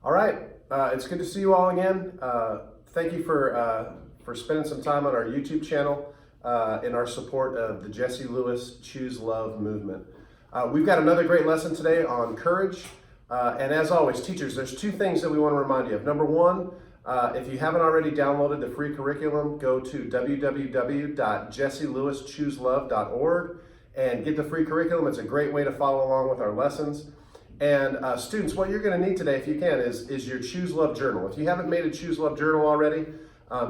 All right, it's good to see you all again. Thank you for spending some time on our YouTube channel in our support of the Jesse Lewis Choose Love movement. We've got another great lesson today on courage. And as always, teachers, there's two things that we want to remind you of. Number one, if you haven't already downloaded the free curriculum, go to www.jesselewischooselove.org and get the free curriculum. It's a great way to follow along with our lessons. And students, what you're going to need today, if you can, is your Choose Love journal. If you haven't made a Choose Love journal already,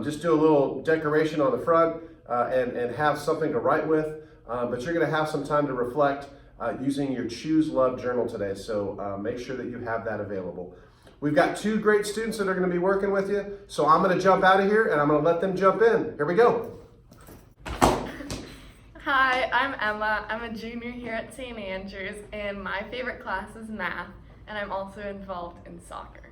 just do a little decoration on the front and have something to write with. But you're going to have some time to reflect using your Choose Love journal today. So make sure that you have that available. We've got two great students that are going to be working with you. So I'm going to jump out of here and I'm going to let them jump in. Here we go. Hi, I'm Emma. I'm a junior here at St. Andrews, and my favorite class is math, and I'm also involved in soccer.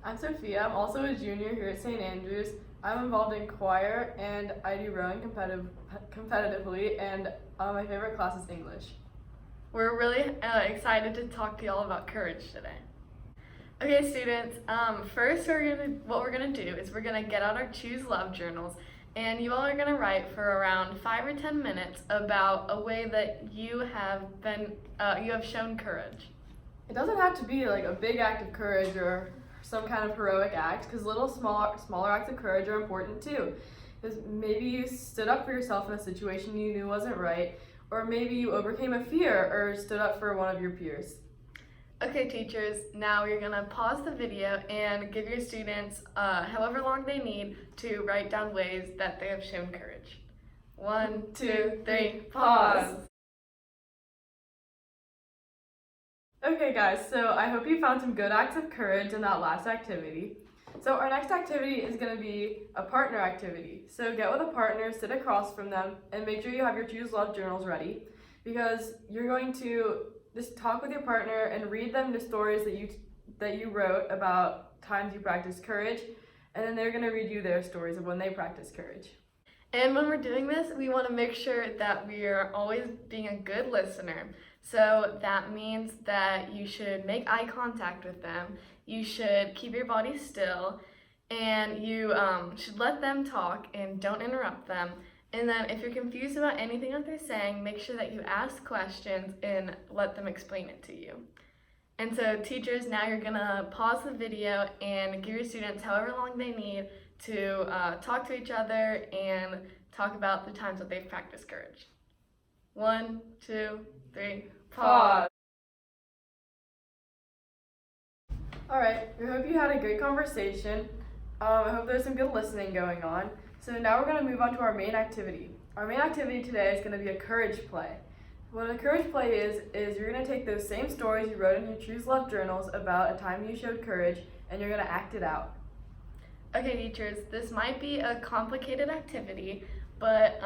I'm Sophia. I'm also a junior here at St. Andrews. I'm involved in choir, and I do rowing competitively, and my favorite class is English. We're really excited to talk to y'all about courage today. Okay, students, first what we're gonna do is we're gonna get out our Choose Love journals, and you all are going to write for around 5 or 10 minutes about a way that you have shown courage. It doesn't have to be like a big act of courage or some kind of heroic act, because smaller acts of courage are important too. Because maybe you stood up for yourself in a situation you knew wasn't right, or maybe you overcame a fear or stood up for one of your peers. Okay, teachers, now you're going to pause the video and give your students however long they need to write down ways that they have shown courage. 1, 2, 3, pause. Okay guys, so I hope you found some good acts of courage in that last activity. So our next activity is going to be a partner activity. So get with a partner, sit across from them, and make sure you have your Choose Love journals ready, because you're going to just talk with your partner and read them the stories that you wrote about times you practiced courage, and then they're going to read you their stories of when they practiced courage. And when we're doing this, we want to make sure that we are always being a good listener. So that means that you should make eye contact with them, you should keep your body still, and you should let them talk and don't interrupt them. And then if you're confused about anything that they're saying, make sure that you ask questions and let them explain it to you. And so teachers, now you're gonna pause the video and give your students however long they need to talk to each other and talk about the times that they've practiced courage. 1, 2, 3, pause. All right, we hope you had a great conversation. I hope there's some good listening going on. So now we're going to move on to our main activity. Our main activity today is going to be a courage play. What a courage play is you're going to take those same stories you wrote in your Choose Love journals about a time you showed courage, and you're going to act it out. Okay, teachers, this might be a complicated activity, but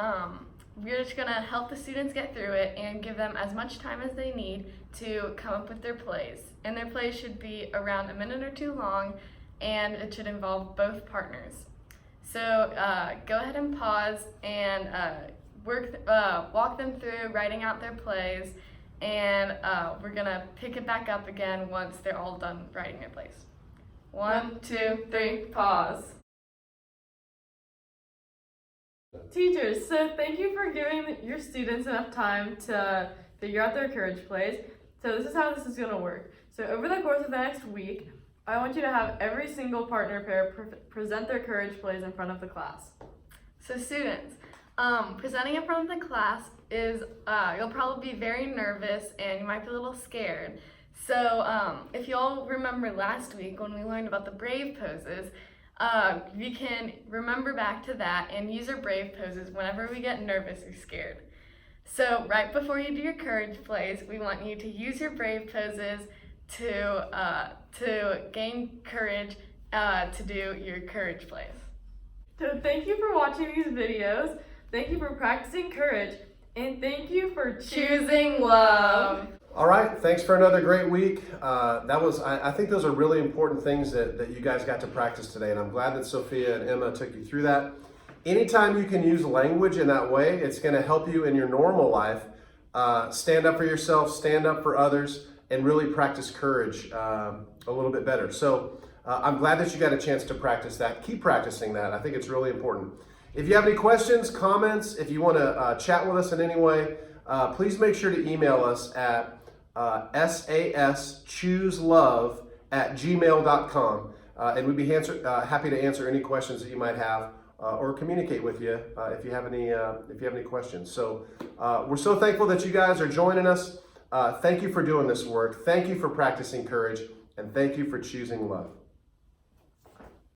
we're just going to help the students get through it and give them as much time as they need to come up with their plays. And their plays should be around a minute or two long, and it should involve both partners. So go ahead and pause and walk them through writing out their plays, and we're gonna pick it back up again once they're all done writing their plays. 1, 2, 3, pause. Teachers, so thank you for giving your students enough time to figure out their courage plays. So this is how this is gonna work. So over the course of the next week, I want you to have every single partner pair present their courage plays in front of the class. So students, presenting in front of the class is, you'll probably be very nervous and you might be a little scared. So if you all remember last week when we learned about the brave poses, we can remember back to that and use our brave poses whenever we get nervous or scared. So right before you do your courage plays, we want you to use your brave poses to gain courage to do your courage plays. So thank you for watching these videos, thank you for practicing courage, and thank you for choosing love. All right, thanks for another great week. I think those are really important things that you guys got to practice today, and I'm glad that Sophia and Emma took you through that. Anytime you can use language in that way, it's going to help you in your normal life stand up for yourself, stand up for others, and really practice courage a little bit better. So I'm glad that you got a chance to practice that. Keep practicing that. I think it's really important. If you have any questions, comments, if you want to chat with us in any way, please make sure to email us at saschooselove@gmail.com. And we'd be happy to answer any questions that you might have or communicate with you if you have any questions. So we're so thankful that you guys are joining us. Thank you for doing this work. Thank you for practicing courage. And thank you for choosing love.